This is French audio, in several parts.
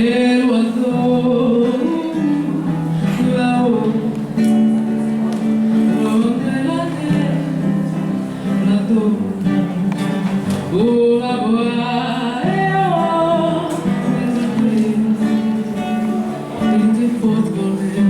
Et l'oiseau là-haut, on est la terre, là-haut, où la voix est haut, il te faut voler.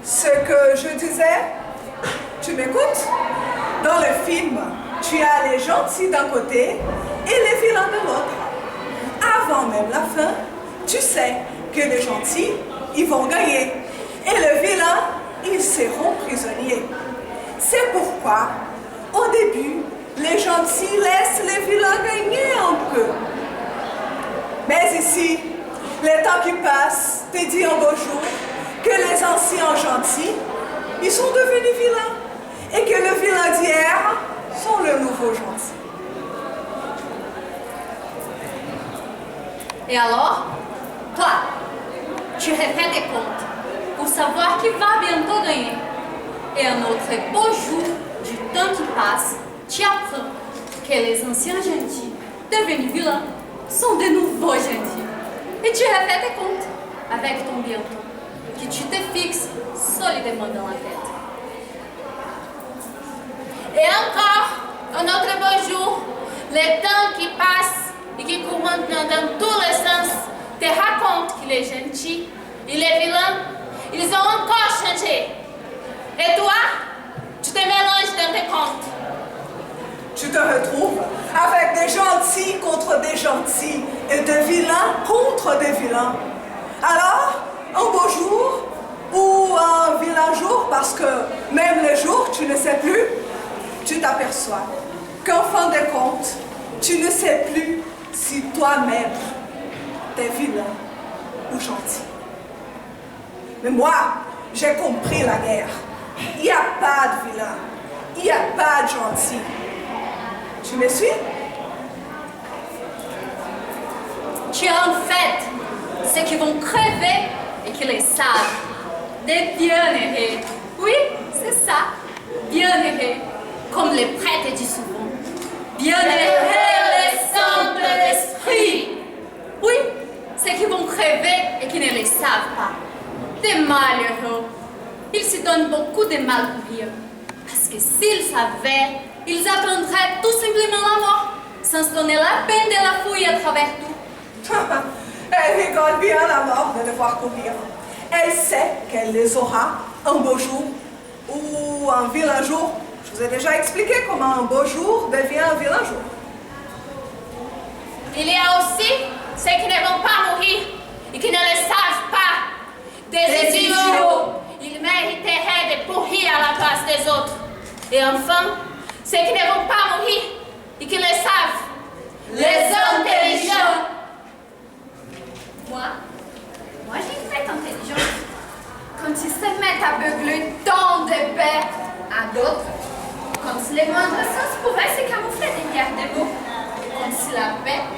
Ce que je disais, tu m'écoutes? Dans le film, tu as les gentils d'un côté et les vilains de l'autre. Avant même la fin, tu sais que les gentils, ils vont gagner. Et les vilains, ils seront prisonniers. C'est pourquoi, au début, les gentils laissent les vilains gagner un peu. Mais ici, le temps qui passe te dit un beau jour que les anciens gentils, ils sont devenus vilains. Et que le vilain d'hier sont le nouveau gentil. Et alors, toi, tu refais des comptes pour savoir qui va bientôt gagner. Et un autre beau jour du temps qui passe, tu apprends que les anciens gentils, devenus vilains, sont de nouveaux gentils. Et tu refais des comptes avec ton bientôt, que tu te fixes solidement dans la tête. Et encore un autre beau jour, le temps qui passe et qui court maintenant dans tous les sens te raconte que les gentils et les vilains, ils ont encore changé. Et toi, tu te mélanges dans tes comptes. Tu te retrouves avec des gentils contre des gentils et des vilains contre des vilains. Alors, un beau jour ou un vilain jour, parce que même les jours, tu ne sais plus, tu t'aperçois qu'en fin de compte, tu ne sais plus si toi-même t'es vilain ou gentil. Mais moi, j'ai compris la guerre. Il n'y a pas de vilain, il n'y a pas de gentil. Tu me suis? Tu as en fait ceux qui vont crever et qui les savent. Des bienheureux. Oui, c'est ça, bienheureux. Comme les prêtres disent souvent. Bienheureux les simples d'esprit. Oui, ceux qui vont crever et qui ne les savent pas. Des malheureux. Ils se donnent beaucoup de mal pour rire. Parce que s'ils savaient, ils apprendraient tout simplement la mort, sans se donner la peine de la fouiller à travers tout. Elle rigole bien la mort de devoir courir. Elle sait qu'elle les aura un beau jour ou un vilain jour. Je vous ai déjà expliqué comment un beau jour devient un vilain jour. Il y a aussi ceux qui ne vont pas mourir et qui ne le savent pas. Des idiots. Ils mériteraient de pourrir à la place des autres. Et enfin, ceux qui ne vont pas mourir et qui le savent. Les intelligents. Moi j'ai une tête intelligente. Quand ils se mettent à beugler tant de bêtes à d'autres, comme si les moindres sens pouvaient se camoufler derrière des mots. Comme si la bête,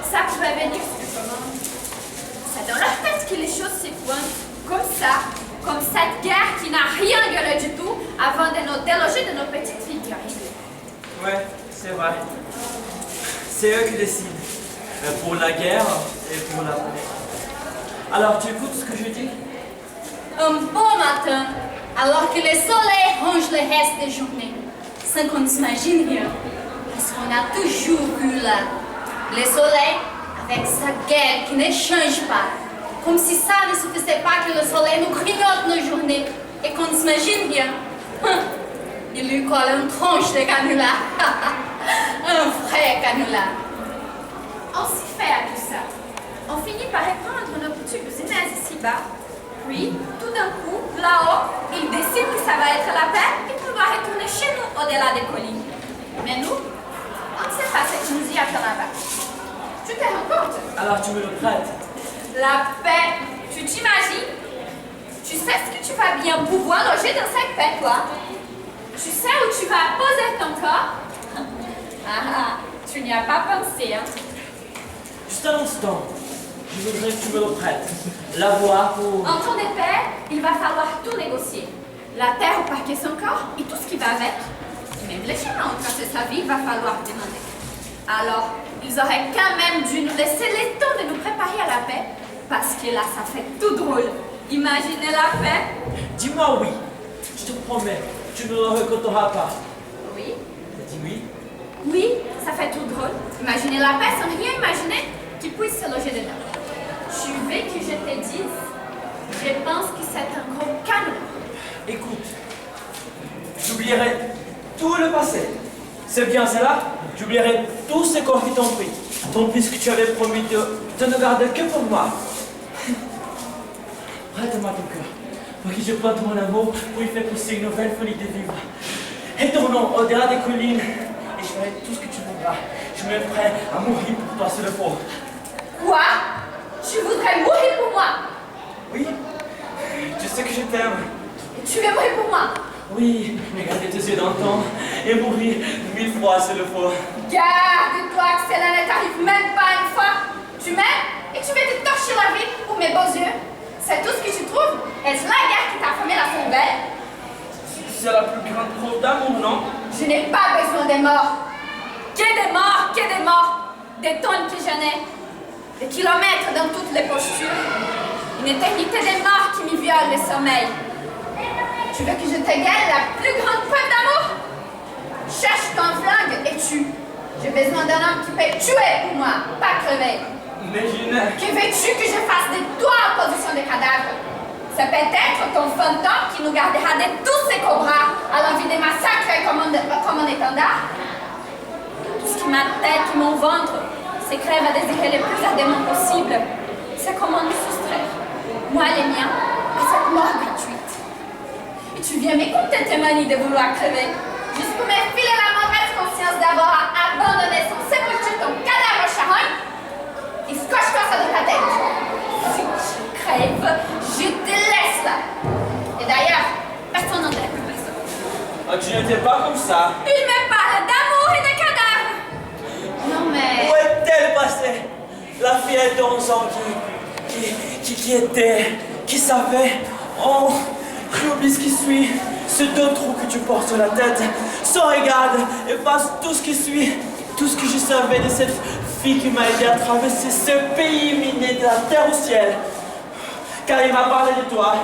ça pouvait venir simplement. C'est dans leur tête que les choses se pointent, comme ça, comme cette guerre qui n'a rien gueulé du tout avant de nous déloger de nos petites figurines. Ouais, c'est vrai. C'est eux qui décident. pour la guerre et pour la paix. Alors, tu écoutes ce que je dis? Un beau matin, alors que le soleil ronge le reste des journées, sans qu'on s'imagine rien, parce qu'on a toujours vu là, le soleil avec sa gueule qui ne change pas, comme si ça ne suffisait pas que le soleil nous grignote nos journées et qu'on ne s'imagine rien. Il lui colle une tronche de canular, un vrai canular. On s'y fait à tout ça. On finit par répandre nos petites usinaises ici-bas. Puis, tout d'un coup, là-haut, ils décident que ça va être la paix et qu'on doit retourner chez nous au-delà des collines. Mais nous, on ne sait pas ce qui nous y attend là-bas. Tu te rends compte? Alors, tu me le prêtes? La paix, tu t'imagines? Tu sais ce que tu vas bien pouvoir loger dans cette paix, toi? Tu sais où tu vas poser ton corps? Tu n'y as pas pensé, hein? Juste un instant. Je voudrais que tu me le prêtes. La voix pour... En temps de paix, il va falloir tout négocier. La terre où parquer son corps et tout ce qui va avec. Même les chemins où tracer sa vie, il va falloir demander. Alors, ils auraient quand même dû nous laisser le temps de nous préparer à la paix. Parce que là, ça fait tout drôle. Imaginez la paix. Dis-moi oui. Je te promets, tu ne le regretteras pas. Oui. T'as dit oui? Oui, ça fait tout drôle. Imaginez la paix sans rien imaginer qui puisse se loger dedans. Tu veux que je te dise? Je pense que c'est un gros canon. Écoute, j'oublierai tout le passé. C'est bien cela? J'oublierai tous ces corps qui t'ont pris. Tant puisque tu avais promis de ne garder que pour moi. Prête-moi ton cœur, pour que je plante mon amour, pour y faire pousser une nouvelle folie de vivre. Retournons au-delà des collines, et je ferai tout ce que tu voudras. Je me ferai à mourir pour toi, c'est le faux. Quoi? Tu voudrais mourir pour moi? Oui, tu sais que je t'aime. Et tu veux mourir pour moi? Oui, mais garder tes yeux d'antan et mourir 1000 fois, c'est le faux. Garde-toi que cela ne t'arrive même pas une fois. Tu m'aimes et tu veux te torcher la vie pour mes beaux yeux. C'est tout ce que tu trouves? Est-ce la guerre qui t'a formé la cervelle? C'est la plus grande preuve d'amour, non? Je n'ai pas besoin des morts. Que des morts, que des morts. Des tonnes que j'en ai. Des kilomètres dans toutes les postures. Une éternité des morts qui me viole le sommeil. Tu veux que je te gagne la plus grande preuve d'amour? Cherche ton flingue et tue. J'ai besoin d'un homme qui peut tuer pour moi, pas crever. Mais je n'ai... Que veux-tu que je fasse de toi en position de cadavre? C'est peut-être ton fantôme qui nous gardera de tous ces cobras à l'envie des massacres comme un étendard. Tout ce qui ma tête, qui mon ventre, s'écrivent à désirer le plus ardemment possible. C'est comment nous soustraire, moi et les miens, à cette mort gratuite. Et tu viens m'écouter tes manies de vouloir crever, juste pour me filer la mauvaise conscience d'avoir abandonné sans sépulture ton cadavre charogne. Et scotche-toi ça dans ta tête. Si tu crèves, je te laisse là. Et d'ailleurs, personne n'en dirait plus personne. Oh, tu n'étais pas comme ça. Il me parle d'amour et de cadavre. Non mais... Où est-elle passée? La fille de 11 ans qui était, qui savait. Oh, j'oublie ce qui suit. Ce deux trous que tu portes sur la tête. S'en regarde et passe tout ce qui suit. Tout ce que je savais de cette fille qui m'a aidé à traverser ce pays miné de la terre au ciel. Car il m'a parlé de toi,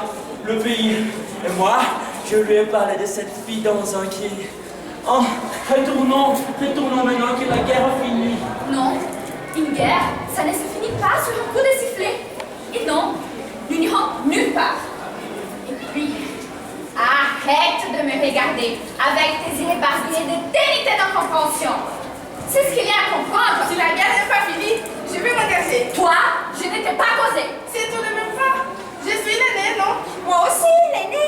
le pays. Et moi, je lui ai parlé de cette fille dans un qui... Oh, retournons maintenant que la guerre a fini. Non, une guerre, ça ne se finit pas sur un coup de sifflet. Et non, nous n'irons nulle part. Et puis, arrête de me regarder avec tes yeux éparpillés d'éternité d'incompréhension. C'est ce qu'il y a à comprendre. Si la guerre n'est pas finie, je vais m'engager. Toi, je ne t'ai pas causé. C'est tout de même pas. Je suis l'aînée, non? Moi aussi, l'aîné.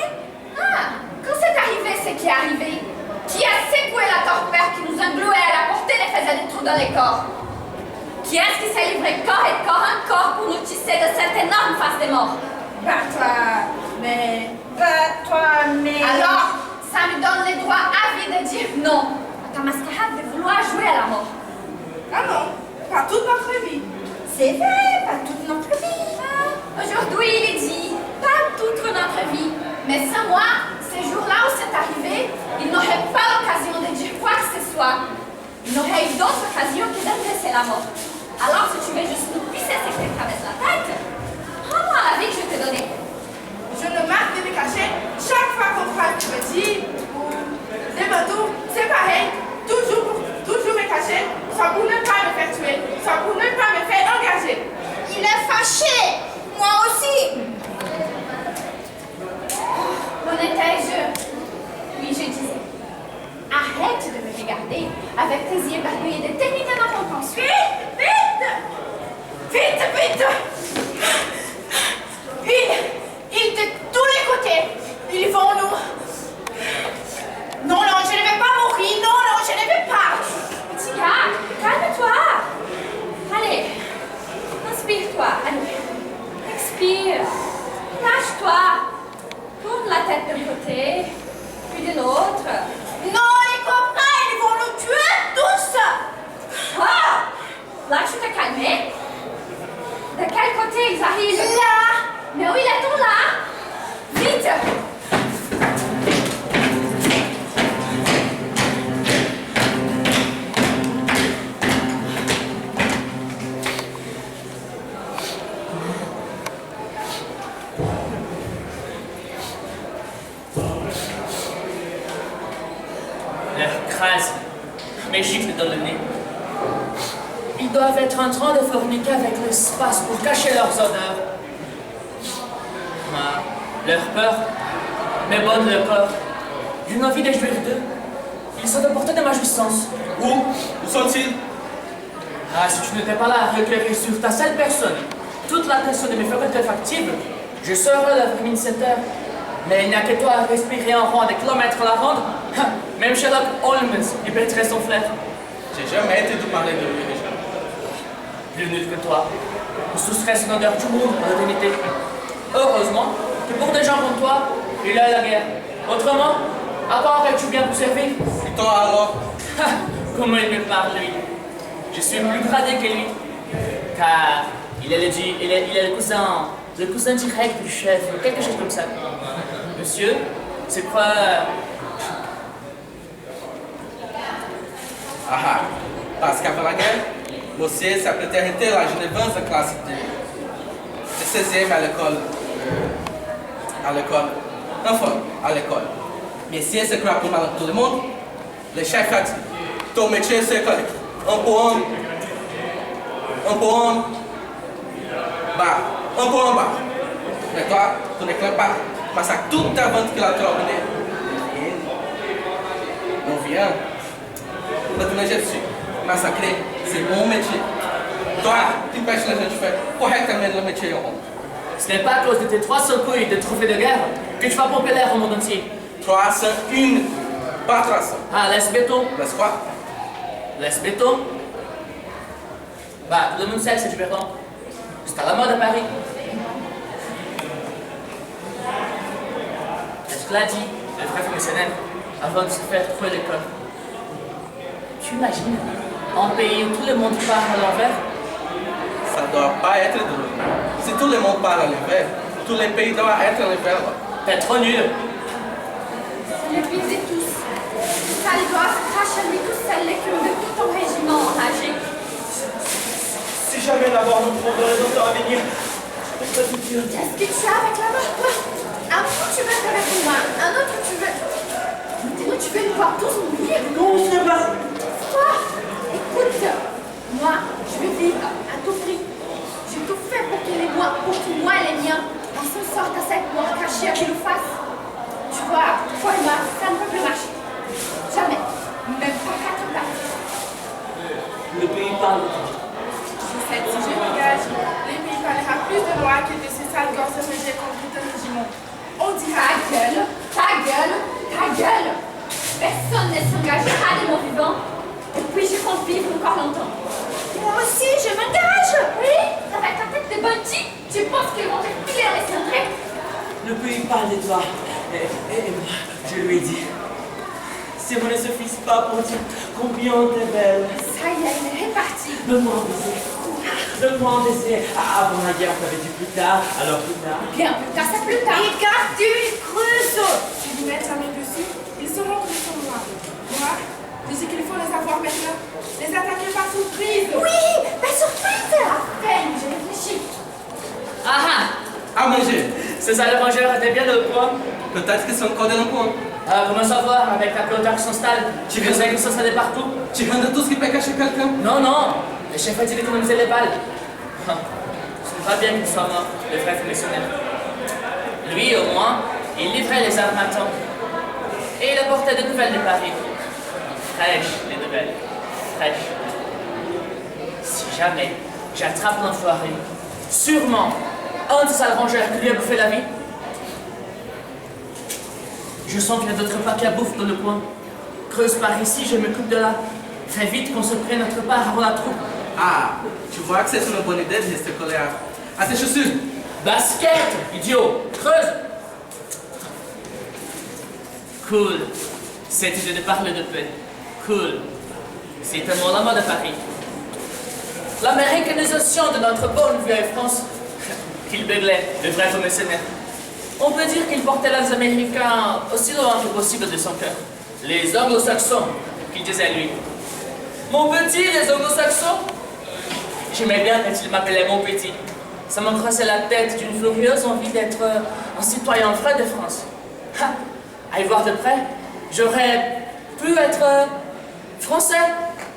Ah, quand c'est arrivé ce qui est arrivé, qui a secoué la torpeur qui nous engluait à la portée et faisait des trous dans les corps? Qui est-ce qui s'est livré corps et corps en corps pour nous tisser de cette énorme face des morts? Bats-toi, mais... Alors, ça me donne le droit à vie de dire non à ta mascarade de vouloir jouer à la mort. Ah non, pas toute notre vie. C'est vrai, pas toute notre vie. Aujourd'hui, il est dit, pas toute notre vie. Mais sans moi, ces jours-là où c'est arrivé, il n'aurait pas l'occasion de dire quoi que ce soit. Il n'aurait eu d'autre occasion que d'adresser la mort. Alors, si tu marcher. Moi aussi. Où en étais-je? Oui, je disais. Arrête de me regarder avec tes yeux barbouillés de technique en enfance. Vite, vite! Vite, vite! Ils de tous les côtés. Ils vont nous... Non, non, je ne vais pas mourir. Non, non, je ne vais pas. Petit gars, calme-toi. Allez, inspire-toi. Allez, expire. Lâche-toi. Tourne la tête d'un côté, puis de l'autre. Non, les copains, ils vont nous tuer tous. Là, tu te calmes. De quel côté ils arrivent? Là. Mais où il est ton là? Vite. Crase, mes gifles dans le nez. Ils doivent être en train de forniquer avec l'espace pour cacher leurs odeurs. Ah, leur peur m'ébonne le corps. J'ai envie de jouir d'eux. Ils sont à portée de ma jouissance. Où sont-ils? Ah, si tu n'étais pas là à recueillir sur ta seule personne toute l'attention de mes facultés factibles, je serais là vers 7 heures. Mais il n'y a que toi à respirer en rond des kilomètres à la ronde. Même Sherlock Holmes y perdrait son flair. J'ai jamais entendu parler de lui, Richard. Plus nul que toi. On soustrait son odeur du monde à la vérité. Heureusement que pour des gens comme toi, il y a la guerre. Autrement, à part que tu viens pour servir. Et toi alors? Comment il me parle, lui? Je suis plus gradé que lui. Car il est le cousin direct du chef, ou quelque chose comme ça. Monsieur, c'est quoi... Ah, parce qu'après la guerre, você s'apprêtait à arrêter la Genevanse classe de 16e à l'école. Enfin, à l'école. Mais si elle se croit plus malin que tout le monde, le chef a dit, ton métier c'est quoi? Un poème bas. Mais toi, tu n'éclaires pas. Parce que toute ta vente que la trogne non vient. Maintenant, je suis massacré. C'est mon métier. Toi, tu pêches les gens, tu fais correctement le métier. Ce n'est pas à cause de tes 300 couilles de trophées de guerre que tu vas pomper l'air au monde entier. 301, pas 300. Ah, laisse béton. Laisse quoi? Laisse béton. Bah, tout le monde sait que c'est du béton. C'est à la mode à Paris. Est-ce que l'a dit le vrai fonctionnaire avant de se faire trouver l'école? Tu imagines un pays où tout le monde parle à l'envers? Ça ne doit pas être drôle. Si tout le monde parle à l'envers, tous les pays doivent être à l'envers. T'es trop nul. C'est le pire de tous. Ça les doit se cracher à lui tout seul l'écume de tout ton régiment enragé. Si jamais la mort nous prend dans les temps à venir, c'est pas tout dur. Qu'est-ce que tu as avec la mort? Un coup tu veux te avec moi, un autre tu veux... Maintenant tu veux nous voir tous mourir. Non, je ne sais pas. Toi, écoute, moi je veux vivre à tout prix. J'ai tout fait pour que moi et les miens, on s'en sorte à cette mort cachée à pile ou face. Tu vois, toi et moi, ça ne peut plus marcher. Jamais. Même pas 4 pas. Le pays parle de toi. Si je m'engage, les pays parlera plus de moi que de ces sales gosses rejetés contre le régiment. On dira Ta gueule. Personne ne s'engagera de mon vivant. Et puis je compte vivre encore longtemps. Moi aussi, je m'engage. Oui, avec ta tête de bandit, tu penses qu'ils vont te filer les cintrés? Le pays parle de toi. Et moi, je lui ai dit. Si vous ne suffisez pas pour dire combien t'es belle. Ça y est, il est réparti. Donne-moi un baiser. Donne-moi un baiser. Avant la guerre, on t'avait dit plus tard, alors plus tard. Bien plus tard, c'est plus tard. Regarde, il creuse. Si vous mettez la main dessus, ils sauront que sur moi. Moi, je dis qu'il faut les avoir maintenant. Les attaquer par surprise. Oui, la surprise. À peine, j'ai réfléchi. À manger. C'est ça, le rangeur était bien le point. Peut-être qu'ils sont codés dans le coin. Ah, comment savoir, avec la peloteur qui s'installe? Tu sais que ça s'installe partout? Tu rends tout ce qui peut cacher quelqu'un. Non, le chef a dit d'économiser les balles. Pas bien qu'il soit mort, le vrai commissionnaire. Lui, au moins, il livrait les armes à temps. Et il apportait des nouvelles de Paris. Fraîches, les nouvelles. Fraîches. Si jamais j'attrape l'enfoiré, sûrement un de sales rongeurs qui lui a bouffé la vie. Je sens qu'il y a d'autres paquets à bouffe dans le coin. Creuse par ici, je me coupe de là. Fais vite qu'on se prenne notre part avant la troupe. Ah, tu vois que c'est une bonne idée de rester collé à tes chaussures. Basket, idiot! Creuse! Cool. Cette idée de parler de paix. Cool. C'est tellement la mode à Paris. L'américanisation de notre bonne vieille France. Qu'il beuglait, le vrai commissionnaire. On peut dire qu'il portait les Américains aussi loin que possible de son cœur. Les anglo-saxons, qu'il disait lui. Mon petit, les anglo-saxons. J'aimais bien quand il m'appelait mon petit. Ça me crossait la tête d'une furieuse envie d'être un citoyen vrai de France. Ha! À y voir de près, j'aurais pu être français.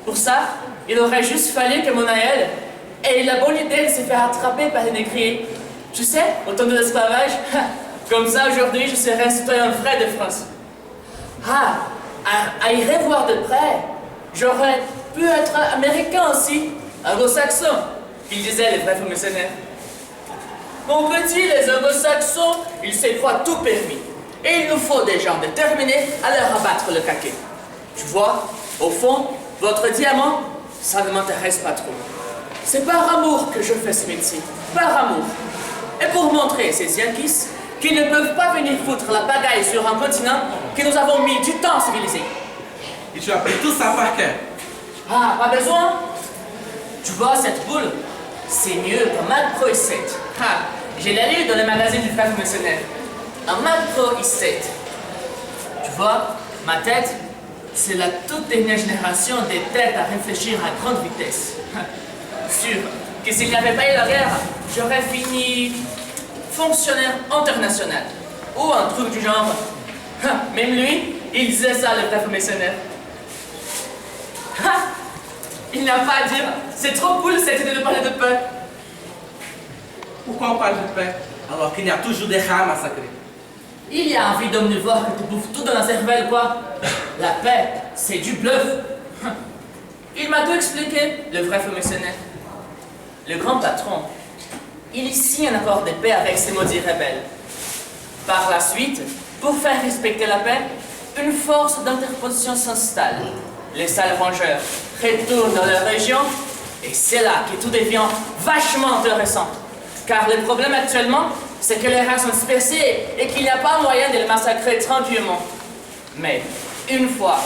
Pour ça, il aurait juste fallu que mon aïeul ait la bonne idée de se faire attraper par les négriers. Tu sais, au temps de l'esclavage, comme ça aujourd'hui je serais un citoyen vrai de France. Ah, à y revoir de près, j'aurais pu être américain aussi, anglo-saxon, qu'il disait les vrais commissionnaires. Mon petit, les anglo-saxons, ils se croient tout permis. Et il nous faut des gens déterminés à leur abattre le caquet. Tu vois, au fond, votre diamant, ça ne m'intéresse pas trop. C'est par amour que je fais ce métier, par amour. Et pour montrer à ces Yankees qu'ils ne peuvent pas venir foutre la pagaille sur un continent que nous avons mis du temps à civiliser. Et tu as appris tout ça par cœur. Ah, pas besoin. Tu vois, cette boule, c'est mieux qu'un Mac Pro i7. Ah, je l'ai lu dans le magazine du frère commissionnaire. Un Mac Pro i7. Tu vois, ma tête, c'est la toute dernière génération des têtes à réfléchir à grande vitesse. Sûr que s'il n'y avait pas eu la guerre, j'aurais fini fonctionnaire international. Ou un truc du genre. Même lui, il disait ça, le frère commissionnaire. Il n'a pas à dire. C'est trop cool cette idée de parler de paix. Pourquoi on parle de paix alors qu'il y a toujours des rats massacrés? Il y a envie d'omnivore que tu bouffes tout dans la cervelle, quoi. La paix, c'est du bluff. Il m'a tout expliqué, le vrai commissionnaire. Le grand patron, il signe un accord de paix avec ces maudits rebelles. Par la suite, pour faire respecter la paix, une force d'interposition s'installe. Les sales rongeurs retournent dans leur région, et c'est là que tout devient vachement intéressant. Car le problème actuellement, c'est que les rats sont dispersés et qu'il n'y a pas moyen de les massacrer tranquillement. Mais une fois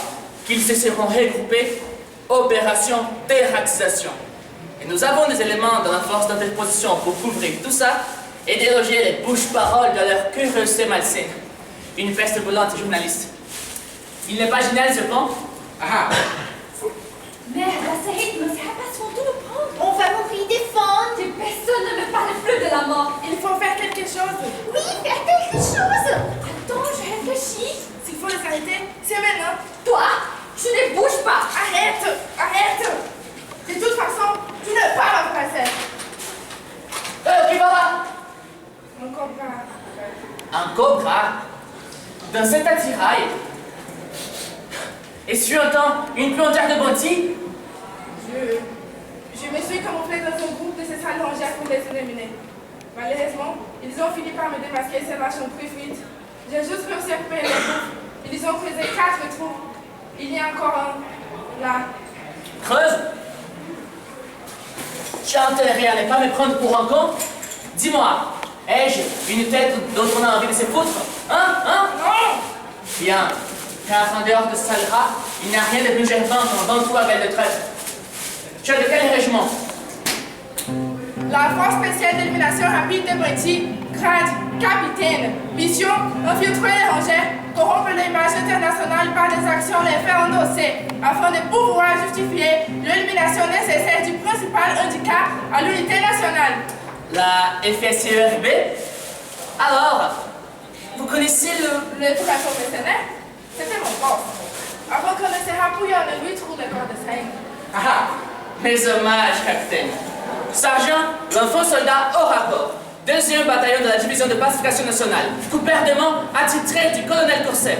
qu'ils se seront regroupés, opération dératisation. Et nous avons des éléments dans la force d'interposition pour couvrir tout ça et déloger les bouches-paroles de leur curiosité malsaine. Une peste volante journaliste. Il n'est pas génial, ce plan? Ah! Merde, la série, nos rapaces vont tout nous prendre. On va mourir défendre. Et personne ne me parle plus de la mort. Il faut faire quelque chose. Oui, faire quelque chose. Attends, je réfléchis. S'il faut les arrêter, c'est maintenant. Toi, tu ne bouges pas. Arrête! Arrête! De toute façon, tu ne parles pas français. Qui va là? Mon cobra. Un cobra? Dans cet attirail? Et tu entends une plongée de bandits? Je me suis camouflé dans un groupe de ces sales rongeurs pour les éliminer. Malheureusement, ils ont fini par me démasquer et ces vaches ont pris fuite. J'ai juste réussi à couper les bouffes. Ils ont creusé 4 trous. Il y a encore un là. Creuse? Tu as intérêt à ne pas me prendre pour un con? Dis-moi, ai-je une tête dont on a envie de se foutre? Hein? Non! Bien, car en dehors de ce sale rat, il n'y a rien de plus germain qu'un bon toit belle de traite. Tu es de quel régiment? La force spéciale d'élimination rapide de Breti, grade capitaine. Mission, infiltrer les rongeurs, corrompre l'image internationale par des actions les faire endosser, afin de pouvoir justifier l'élimination nécessaire du principal handicap à l'unité nationale. La FSCERB? Alors, vous connaissez le... Le tout professionnel, c'était mon boss. Avant qu'on ne se rapouille, on lui trouve le corps de scène. Ah, mes hommages, capitaine. Sergent, l'enfant soldat au rapport. 2e bataillon de la division de pacification nationale. Gouvernement attitré du colonel Corsaire.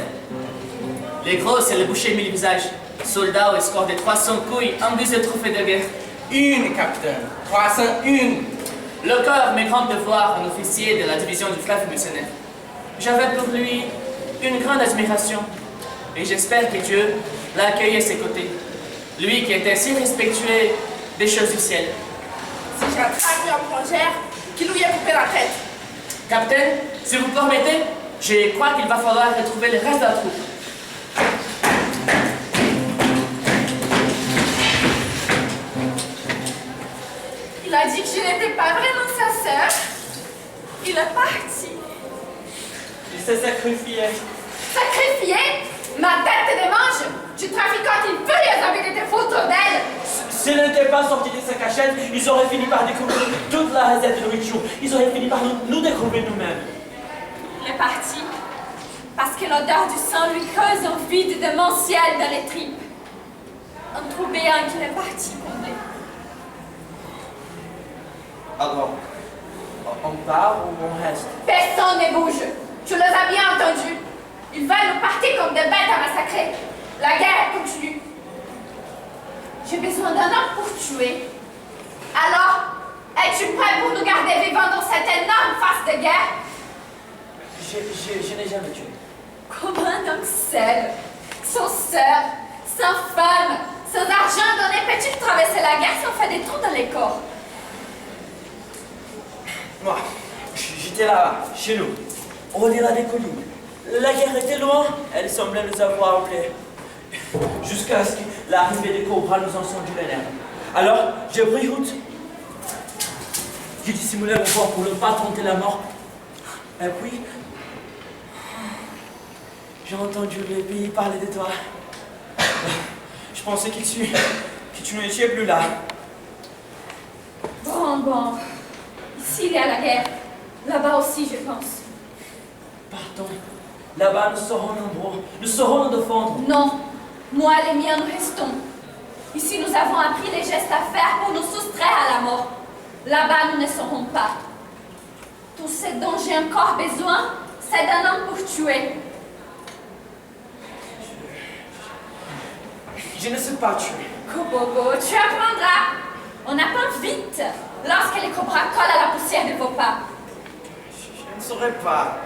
Les grosses et les bouchées mille visages. Soldats au score de 300 couilles, embusés de trophées de guerre. Une, capitaine. 301. Le corps m'égrande de voir un officier de la division du fleuve missionnaire. J'avais pour lui une grande admiration et j'espère que Dieu l'a accueilli à ses côtés. Lui qui était si respectueux des choses du ciel. Si j'attrape un plongeur qui lui a coupé la tête. Capitaine, si vous permettez, je crois qu'il va falloir retrouver le reste de la troupe. Il a dit que je n'étais pas vraiment sa sœur. Il est parti. Il s'est sacrifié. Sacrifié? Ma tête te démange. Tu trafiquantes une furieuse avec des photos d'elle. S'ils n'étaient pas sortis de sa cachette, ils auraient fini par découvrir toute la recette de nourriture. Ils auraient fini par nous découvrir nous-mêmes. Il est parti parce que l'odeur du sang lui creuse un vide démentiel dans les tripes. Un trou béant qu'il est parti combler. Alors, on part ou on reste? Personne ne bouge. Tu les as bien entendus. Ils veulent nous partir comme des bêtes à massacrer. La guerre continue. J'ai besoin d'un homme pour tuer. Alors, es-tu prêt pour nous garder vivants dans cette énorme face de guerre? Je n'ai jamais tué. Comment un homme seul, sans sœur, sans femme, sans argent, donné peut-il traverser la guerre sans faire des trous dans les corps? Moi, j'étais là, chez nous, au delà des collines. La guerre était loin, elle semblait nous avoir appelés. Jusqu'à ce que l'arrivée des cobras nous encendit les nerfs. Alors, j'ai pris route. J'ai dissimulé mon corps pour ne pas tenter la mort. Et puis, j'ai entendu les pays parler de toi. Je pensais que tu n'étais plus là. Bon. Ici, il y a la guerre. Là-bas aussi, je pense. Partons. Là-bas, nous serons nombreux. Nous saurons nous défendre. Non. Moi et les miens, nous restons. Ici, nous avons appris les gestes à faire pour nous soustraire à la mort. Là-bas, nous ne serons pas. Tout ce dont j'ai encore besoin, c'est d'un homme pour tuer. Je ne sais pas tuer. Kobobo, tu apprendras. On apprend vite lorsque les cobras collent à la poussière de vos pas. Je ne saurais pas.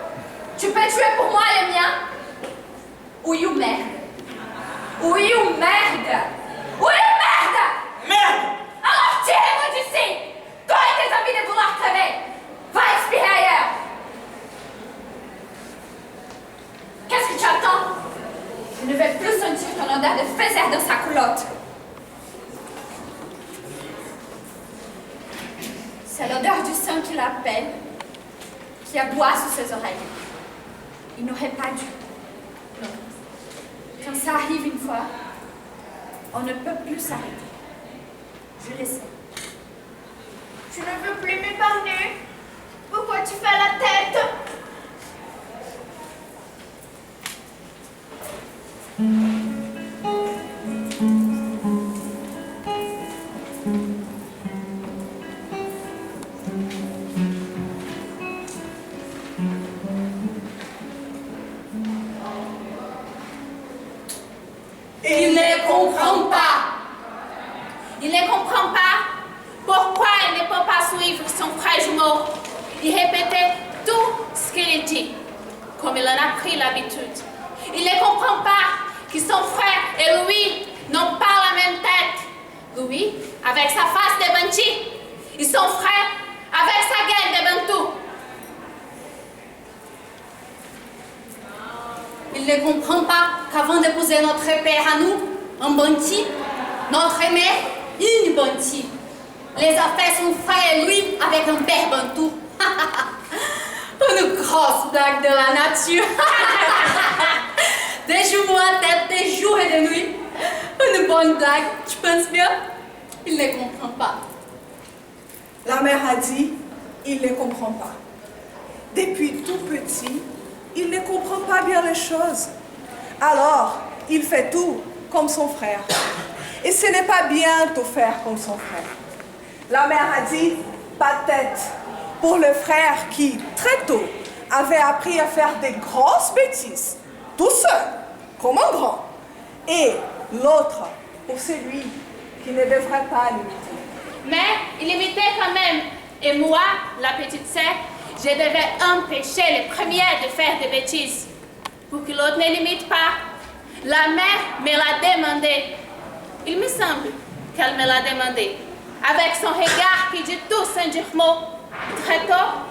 Tu peux tuer pour moi les miens? Oui ou merde? Oui ou merde? Oui ou merde? Merde! Alors tirez-moi d'ici! Toi et tes amis de vouloir crever! Va expirer ailleurs! Qu'est-ce que tu attends? Je ne vais plus sentir ton odeur de faiseur dans sa culotte. C'est l'odeur du sang qui l'appelle, qui aboie sous ses oreilles. Il n'aurait pas dû. Non. Quand ça arrive une fois, on ne peut plus s'arrêter. Je le sais. Tu ne veux plus m'épargner? Pourquoi tu fais la tête? Il ne comprend pas. Il ne comprend pas pourquoi il ne peut pas suivre son frère jumeau. Il répétait tout ce qu'il dit, comme il en a pris l'habitude. Il ne comprend pas que son frère et lui n'ont pas la même tête. Lui, avec sa face de Banti, et son frère avec sa gueule de Bantou. Il ne comprend pas qu'avant d'épouser notre père à nous, un Banti, notre mère, une Banti. Les affaires sont frère et lui avec un père Bantou. Une grosse blague de la nature. Des jumeaux à tête, des jours et des nuits. Une bonne blague, tu penses bien? Il ne comprend pas. La mère a dit, il ne comprend pas. Depuis tout petit, il ne comprend pas bien les choses. Alors, il fait tout comme son frère. Et ce n'est pas bien tout faire comme son frère. La mère a dit pas de tête pour le frère qui, très tôt, avait appris à faire des grosses bêtises, tout seul, comme un grand. Et l'autre pour celui qui ne devrait pas l'imiter. Mais il imitait quand même. Et moi, la petite sœur, je devais empêcher les premières de faire des bêtises pour que l'autre ne l'imite pas. La mère me l'a demandé. Il me semble qu'elle me l'a demandé. Avec son regard qui dit tout sans dire mot. Très tôt,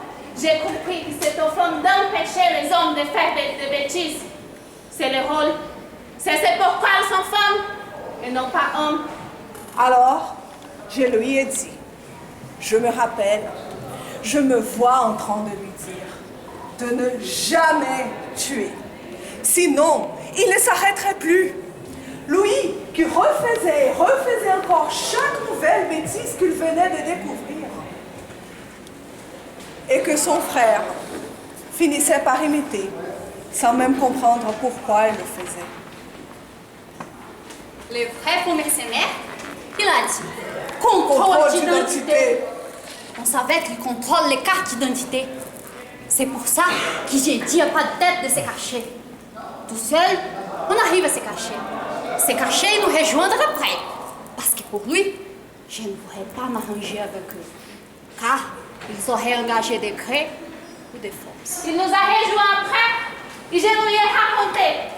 j'ai compris que c'est aux femmes d'empêcher les hommes de faire des bêtises. C'est le rôle. C'est pourquoi elles sont femmes et non pas hommes. Alors, je lui ai dit, je me rappelle, je me vois en train de lui dire de ne jamais tuer. Sinon, il ne s'arrêterait plus. Louis, qui refaisait et refaisait encore chaque nouvelle bêtise qu'il venait de découvrir. Et que son frère finissait par imiter, sans même comprendre pourquoi il le faisait. Le vrai faux mercenaire, il a dit Contrôle d'identité. On savait qu'il contrôle les cartes d'identité. C'est pour ça que j'ai dit à pas de tête de se cacher. Tout seul, on arrive à se cacher. Se cacher et nous rejoindre après. Parce que pour lui, je ne pourrais pas m'arranger avec eux. Car ils auraient engagé des grés ou des forces. Il nous a rejoints après et je lui ai raconté.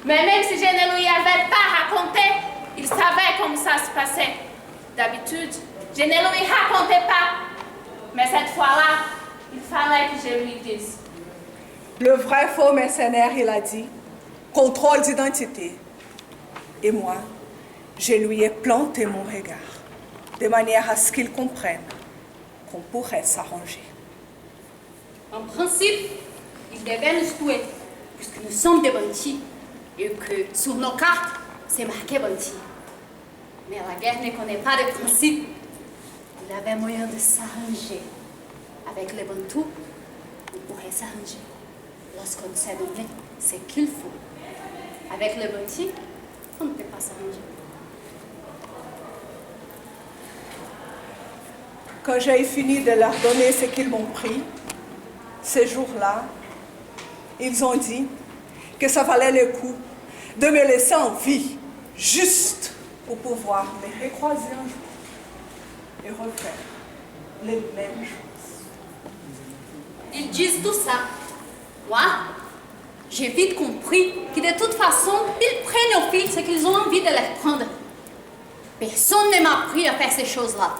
Mais même si je ne lui avais pas raconté, il savait comment ça se passait. D'habitude, je ne lui racontais pas. Mais cette fois-là, il fallait que je lui dise. Le vrai faux mercenaire, il a dit, contrôle d'identité. Et moi, je lui ai planté mon regard, de manière à ce qu'il comprenne qu'on pourrait s'arranger. En principe, il devait nous tuer, puisque nous sommes des bandits, et que sur nos cartes, c'est marqué bandit. Mais la guerre ne connaît pas de principe. Il avait moyen de s'arranger. Avec les bantous, on pourrait s'arranger. Lorsqu'on sait donner ce qu'il faut. Avec les bandits, on ne peut pas s'arranger. Quand j'ai fini de leur donner ce qu'ils m'ont pris, ces jours-là, ils ont dit que ça valait le coup de me laisser en vie, juste pour pouvoir les recroiser un jour et refaire les mêmes choses. Ils disent tout ça. Moi, j'ai vite compris que de toute façon, ils prennent aux filles ce qu'ils ont envie de leur prendre. Personne ne m'a appris à faire ces choses-là.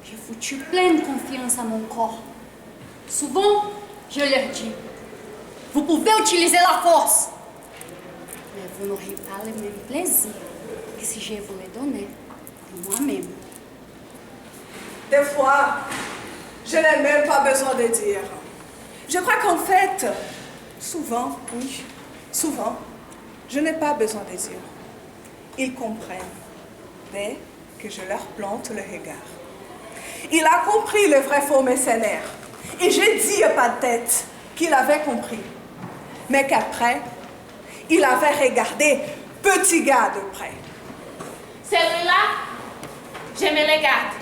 J'ai foutu pleine confiance à mon corps. Souvent, je leur dis, vous pouvez utiliser la force, mais vous n'aurez pas le même plaisir que si je vous les donnais pour moi-même. Des fois, je n'ai même pas besoin de dire. Je crois qu'en fait, souvent, oui, souvent, je n'ai pas besoin de dire. Ils comprennent dès que je leur plante le regard. Il a compris le vrai faux mercenaire. Et j'ai dit à pas de tête qu'il avait compris. Mais qu'après, il avait regardé petit gars de près. Celui-là, je me le garde.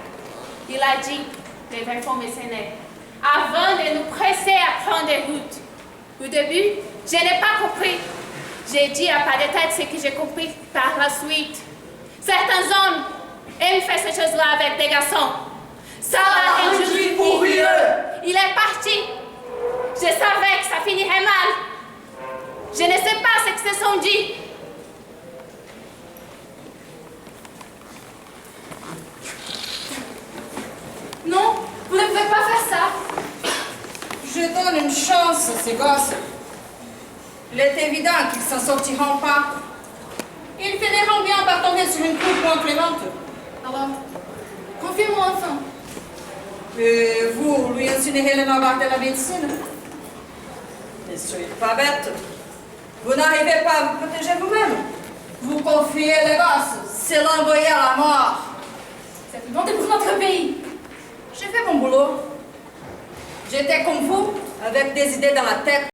Il a dit, le vrai faux mercenaire, avant de nous presser à prendre des routes. Au début, je n'ai pas compris. J'ai dit à pas de tête ce que j'ai compris par la suite. Certains hommes aiment faire ces choses-là avec des garçons. Ça l'a rendu furieux. Il est parti. Je savais que ça finirait mal. Je ne sais pas ce que se sont dit. Non, vous ne pouvez pas faire ça. Je donne une chance à ces gosses. Il est évident qu'ils ne s'en sortiront pas. Ils finiront bien par tomber sur une coupe moins clémente. Alors, confiez-moi enfin. Et vous lui enseignerez le navarre de la médecine. Ne soyez pas bête. Vous n'arrivez pas à vous protéger vous-même. Vous confiez les gosses, c'est l'envoyer à la mort. C'est une honte pour notre pays. J'ai fait mon boulot. J'étais comme vous, avec des idées dans la tête.